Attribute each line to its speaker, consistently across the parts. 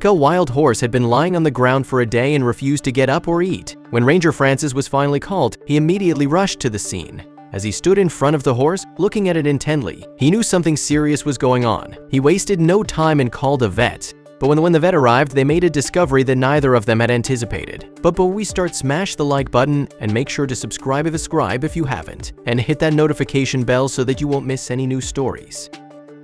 Speaker 1: Sitka wild horse had been lying on the ground for a day and refused to get up or eat. When Ranger Francis was finally called, he immediately rushed to the scene. As he stood in front of the horse, looking at it intently, he knew something serious was going on. He wasted no time and called a vet. But when the vet arrived, they made a discovery that neither of them had anticipated. But before we start, smash the like button and make sure to subscribe if you haven't, and hit that notification bell so that you won't miss any new stories.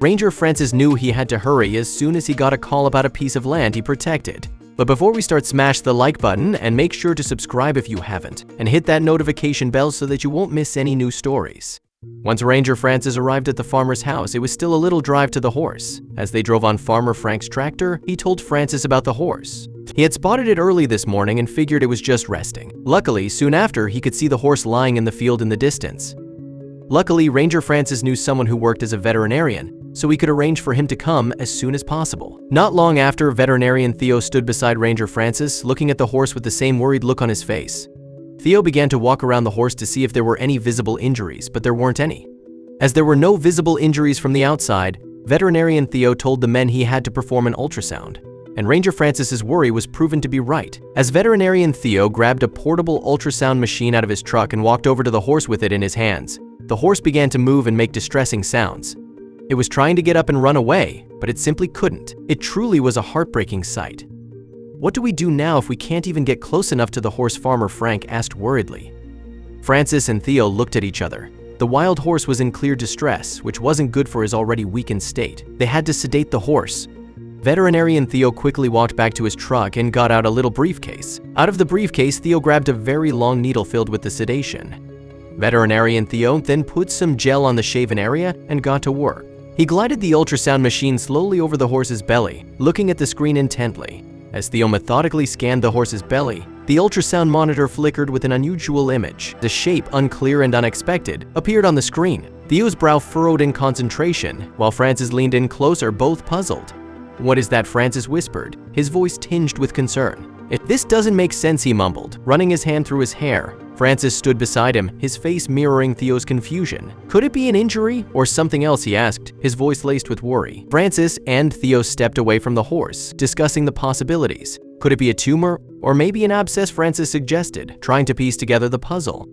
Speaker 1: Ranger Francis knew he had to hurry as soon as he got a call about a piece of land he protected. But before we start, smash the like button and make sure to subscribe if you haven't, and hit that notification bell so that you won't miss any new stories. Once Ranger Francis arrived at the farmer's house, it was still a little drive to the horse. As they drove on Farmer Frank's tractor, he told Francis about the horse. He had spotted it early this morning and figured it was just resting. Luckily, soon after, he could see the horse lying in the field in the distance. Luckily, Ranger Francis knew someone who worked as a veterinarian, so he could arrange for him to come as soon as possible. Not long after, veterinarian Theo stood beside Ranger Francis, looking at the horse with the same worried look on his face. Theo began to walk around the horse to see if there were any visible injuries, but there weren't any. As there were no visible injuries from the outside, veterinarian Theo told the men he had to perform an ultrasound, and Ranger Francis's worry was proven to be right. As veterinarian Theo grabbed a portable ultrasound machine out of his truck and walked over to the horse with it in his hands, the horse began to move and make distressing sounds. It was trying to get up and run away, but it simply couldn't. It truly was a heartbreaking sight. "What do we do now if we can't even get close enough to the horse?" Farmer Frank asked worriedly. Francis and Theo looked at each other. The wild horse was in clear distress, which wasn't good for his already weakened state. They had to sedate the horse. Veterinarian Theo quickly walked back to his truck and got out a little briefcase. Out of the briefcase, Theo grabbed a very long needle filled with the sedation. Veterinarian Theo then put some gel on the shaven area and got to work. He glided the ultrasound machine slowly over the horse's belly, looking at the screen intently. As Theo methodically scanned the horse's belly, the ultrasound monitor flickered with an unusual image. The shape, unclear and unexpected, appeared on the screen. Theo's brow furrowed in concentration, while Francis leaned in closer, both puzzled. "What is that?" Francis whispered, his voice tinged with concern. "This doesn't make sense," he mumbled, running his hand through his hair. Francis stood beside him, his face mirroring Theo's confusion. "Could it be an injury or something else?" he asked, his voice laced with worry. Francis and Theo stepped away from the horse, discussing the possibilities. "Could it be a tumor or maybe an abscess?" Francis suggested, trying to piece together the puzzle.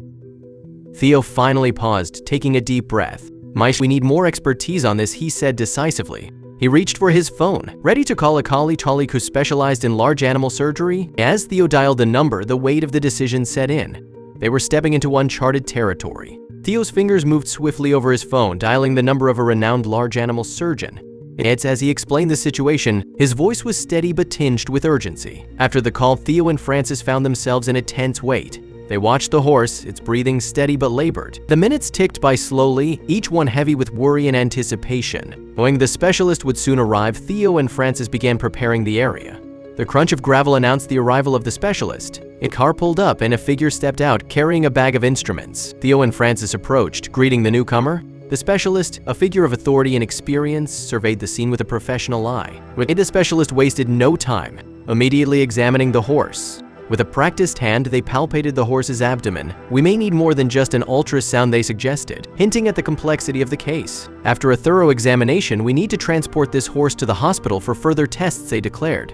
Speaker 1: Theo finally paused, taking a deep breath. "We need more expertise on this," he said decisively. He reached for his phone, ready to call a colleague who specialized in large animal surgery. As Theo dialed the number, the weight of the decision set in. They were stepping into uncharted territory. Theo's fingers moved swiftly over his phone, dialing the number of a renowned large animal surgeon. As he explained the situation, his voice was steady but tinged with urgency. After the call, Theo and Francis found themselves in a tense wait. They watched the horse, its breathing steady but labored. The minutes ticked by slowly, each one heavy with worry and anticipation. Knowing the specialist would soon arrive, Theo and Francis began preparing the area. The crunch of gravel announced the arrival of the specialist. A car pulled up and a figure stepped out, carrying a bag of instruments. Theo and Francis approached, greeting the newcomer. The specialist, a figure of authority and experience, surveyed the scene with a professional eye. The specialist wasted no time, immediately examining the horse. With a practiced hand, they palpated the horse's abdomen. "We may need more than just an ultrasound," they suggested, hinting at the complexity of the case. "After a thorough examination, we need to transport this horse to the hospital for further tests," they declared.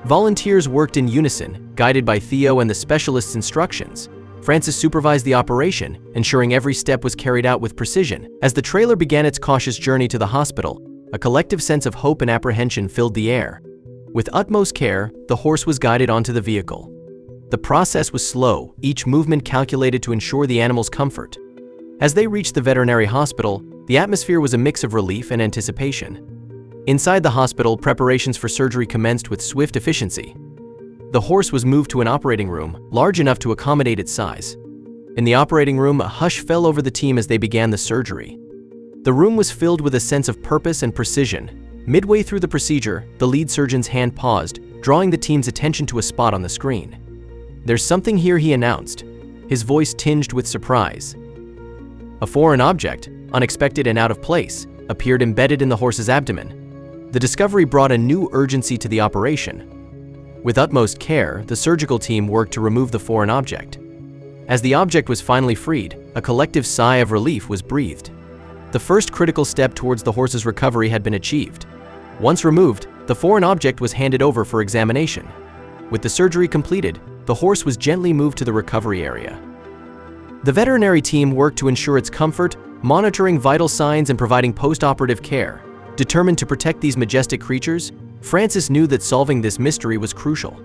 Speaker 1: Volunteers worked in unison, guided by Theo and the specialist's instructions. Francis supervised the operation, ensuring every step was carried out with precision. As the trailer began its cautious journey to the hospital, a collective sense of hope and apprehension filled the air. With utmost care, the horse was guided onto the vehicle. The process was slow, each movement calculated to ensure the animal's comfort. As they reached the veterinary hospital, the atmosphere was a mix of relief and anticipation. Inside the hospital, preparations for surgery commenced with swift efficiency. The horse was moved to an operating room, large enough to accommodate its size. In the operating room, a hush fell over the team as they began the surgery. The room was filled with a sense of purpose and precision. Midway through the procedure, the lead surgeon's hand paused, drawing the team's attention to a spot on the screen. "There's something here," he announced, his voice tinged with surprise. A foreign object, unexpected and out of place, appeared embedded in the horse's abdomen. The discovery brought a new urgency to the operation. With utmost care, the surgical team worked to remove the foreign object. As the object was finally freed, a collective sigh of relief was breathed. The first critical step towards the horse's recovery had been achieved. Once removed, The foreign object was handed over for examination. With the surgery completed, the horse was gently moved to the recovery area. The veterinary team worked to ensure its comfort, monitoring vital signs and providing post-operative care. Determined to protect these majestic creatures, Francis knew that solving this mystery was crucial.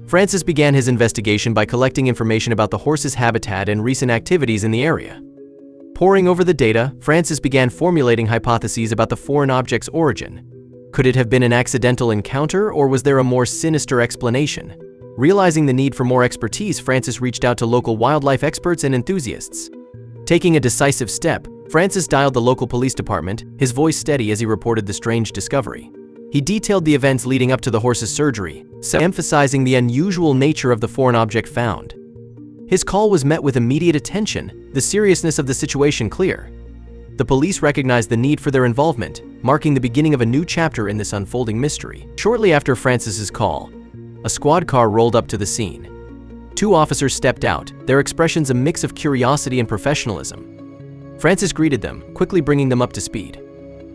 Speaker 1: Francis began his investigation by collecting information about the horse's habitat and recent activities in the area. Poring over the data, Francis began formulating hypotheses about the foreign object's origin. Could it have been an accidental encounter, or was there a more sinister explanation? Realizing the need for more expertise, Francis reached out to local wildlife experts and enthusiasts. Taking a decisive step, Francis dialed the local police department, his voice steady as he reported the strange discovery. He detailed the events leading up to the horse's surgery, emphasizing the unusual nature of the foreign object found. His call was met with immediate attention, the seriousness of the situation clear. The police recognized the need for their involvement, marking the beginning of a new chapter in this unfolding mystery. Shortly after Francis's call, a squad car rolled up to the scene. 2 officers stepped out, their expressions a mix of curiosity and professionalism. Francis greeted them, quickly bringing them up to speed.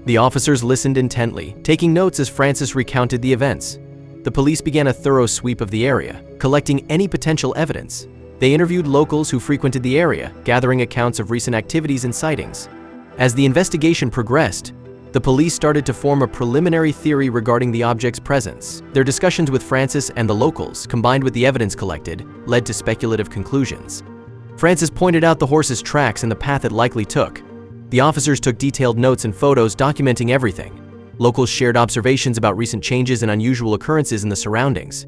Speaker 1: The officers listened intently, taking notes as Francis recounted the events. The police began a thorough sweep of the area, collecting any potential evidence. They interviewed locals who frequented the area, gathering accounts of recent activities and sightings. As the investigation progressed, the police started to form a preliminary theory regarding the object's presence. Their discussions with Francis and the locals, combined with the evidence collected, led to speculative conclusions. Francis pointed out the horse's tracks and the path it likely took. The officers took detailed notes and photos documenting everything. Locals shared observations about recent changes and unusual occurrences in the surroundings.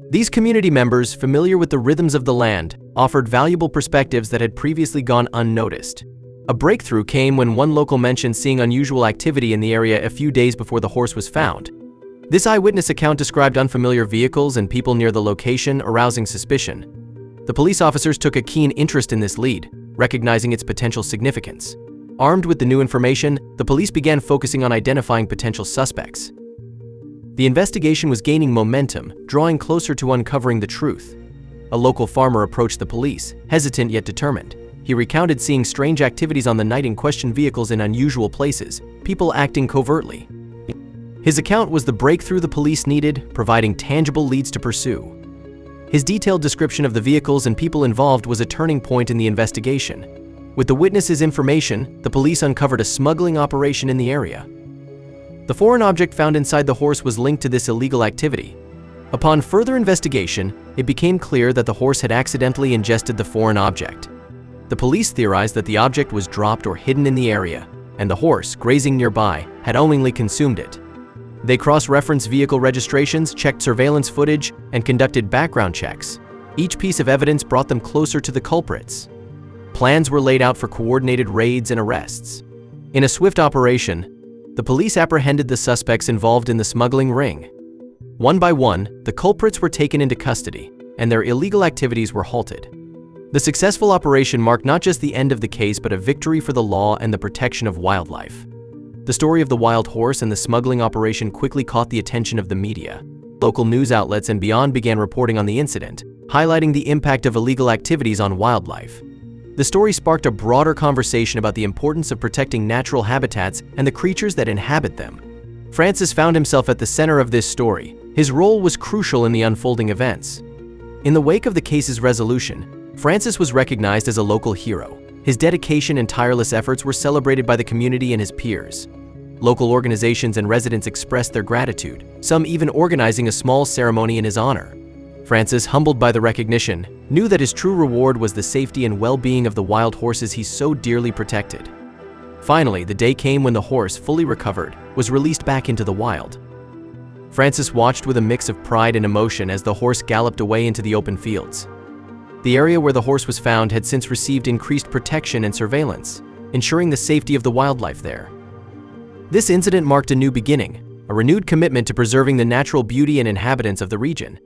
Speaker 1: These community members, familiar with the rhythms of the land, offered valuable perspectives that had previously gone unnoticed. A breakthrough came when one local mentioned seeing unusual activity in the area a few days before the horse was found. This eyewitness account described unfamiliar vehicles and people near the location, arousing suspicion. The police officers took a keen interest in this lead, recognizing its potential significance. Armed with the new information, the police began focusing on identifying potential suspects. The investigation was gaining momentum, drawing closer to uncovering the truth. A local farmer approached the police, hesitant yet determined. He recounted seeing strange activities on the night and questioned vehicles in unusual places, people acting covertly. His account was the breakthrough the police needed, providing tangible leads to pursue. His detailed description of the vehicles and people involved was a turning point in the investigation. With the witness's information, the police uncovered a smuggling operation in the area. The foreign object found inside the horse was linked to this illegal activity. Upon further investigation, it became clear that the horse had accidentally ingested the foreign object. The police theorized that the object was dropped or hidden in the area, and the horse, grazing nearby, had unknowingly consumed it. They cross-referenced vehicle registrations, checked surveillance footage, and conducted background checks. Each piece of evidence brought them closer to the culprits. Plans were laid out for coordinated raids and arrests. In a swift operation, the police apprehended the suspects involved in the smuggling ring. One by one, the culprits were taken into custody, and their illegal activities were halted. The successful operation marked not just the end of the case but a victory for the law and the protection of wildlife. The story of the wild horse and the smuggling operation quickly caught the attention of the media. Local news outlets and beyond began reporting on the incident, highlighting the impact of illegal activities on wildlife. The story sparked a broader conversation about the importance of protecting natural habitats and the creatures that inhabit them. Francis found himself at the center of this story. His role was crucial in the unfolding events. In the wake of the case's resolution, Francis was recognized as a local hero. His dedication and tireless efforts were celebrated by the community and his peers. Local organizations and residents expressed their gratitude, some even organizing a small ceremony in his honor. Francis, humbled by the recognition, knew that his true reward was the safety and well-being of the wild horses he so dearly protected. Finally, the day came when the horse, fully recovered, was released back into the wild. Francis watched with a mix of pride and emotion as the horse galloped away into the open fields. The area where the horse was found had since received increased protection and surveillance, ensuring the safety of the wildlife there. This incident marked a new beginning, a renewed commitment to preserving the natural beauty and inhabitants of the region.